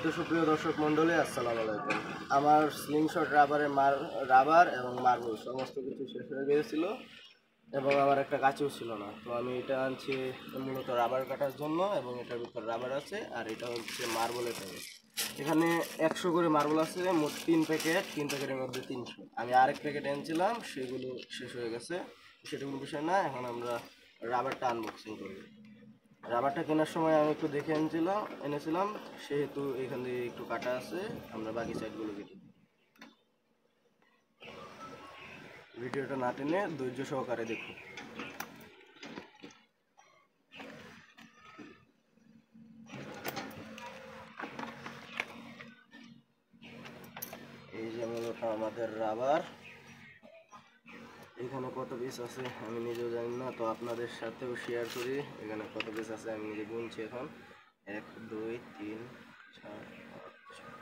তো সুপ্রিয় দর্শক মন্ডলী, আসসালামু আলাইকুম। আমার স্লিংশট রাবার এবং মার্বেল সমস্ত কিছু শেষ হয়ে গিয়েছিল এবং আমার একটা কাঁচিও ছিল না। তো আমি এটা আনছি মূলত রাবার কাটার জন্য, এবং এটার ভিতর রাবার আছে আর এটা হচ্ছে মার্বেলের প্যাকেট। এখানে 100 করে মার্বেল আছে, মোট 3 প্যাকেট, 3 প্যাকেটের মধ্যে 300। আমি আরেক প্যাকেট এনেছিলাম, সেগুলো শেষ হয়ে গেছে, সেটা কোনো বিষয় না। এখন আমরা রাবারটা আনবক্সিং করি। রাবারটা কেনার সময় আমি একটু দেখে এনেছিলাম, সেহেতু এখান দিয়ে একটু কাটা আছে, আমরা বাকি সাইডগুলো কেটে দিই। ভিডিওটা না টেনে ধৈর্য সহকারে দেখুন। এই যে মূলত আমাদের রাবার, এখানে কত পিস আছে আমি নিজেও জানি না, তো আপনাদের সাথেও শেয়ার করি। এখানে কত পিস আছে আমি নিজে গুনছি এখন। 1 2 3 4 5 6।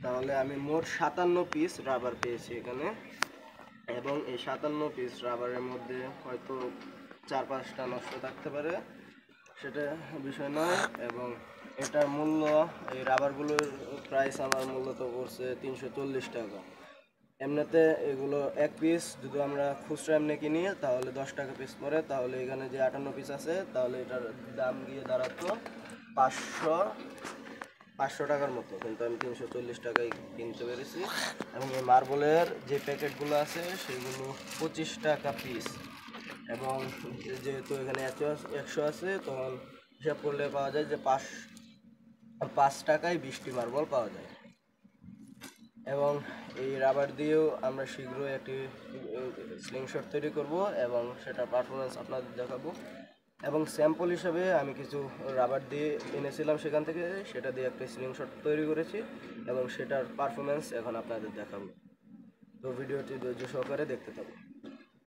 তাহলে আমি মোট 57 পিস রাবার পেয়েছি এখানে, এবং এই 57 পিস রাবারের মধ্যে হয়তো 4-5টা নষ্ট থাকতে পারে, সেটা বিষয় নয়। এবং এটার মূল্য, এই রাবারগুলোর প্রাইস আমার মূলত পড়ছে 340 টাকা। এমনিতে এগুলো এক পিস যদি আমরা খুচরা এমনি কিনি তাহলে 10 টাকা পিস পড়ে, তাহলে এখানে যে 58 পিস আছে তাহলে এটার দাম গিয়ে দাঁড়াতো 500 টাকার মতো, কিন্তু আমি 340 টাকায় কিনতে পেরেছি। এবং এই মার্বেলের যে প্যাকেটগুলো আছে সেগুলো 25 টাকা পিস, এবং যেহেতু এখানে 100 আছে, তখন হিসাব করলে পাওয়া যায় যে 5 টাকায় 20টি মার্বেল পাওয়া যায়। এবং এই রাবার দিয়েও আমরা শীঘ্রই একটি স্লিংশট তৈরি করব এবং সেটার পারফরমেন্স আপনাদের দেখাবো। এবং স্যাম্পল হিসাবে আমি কিছু রাবার দিয়ে এনেছিলাম সেখান থেকে, সেটা দিয়ে একটা স্লিংশট তৈরি করেছি এবং সেটার পারফরমেন্স এখন আপনাদের দেখাবো। তো ভিডিওটি ধৈর্য সহকারে দেখতে থাকুন।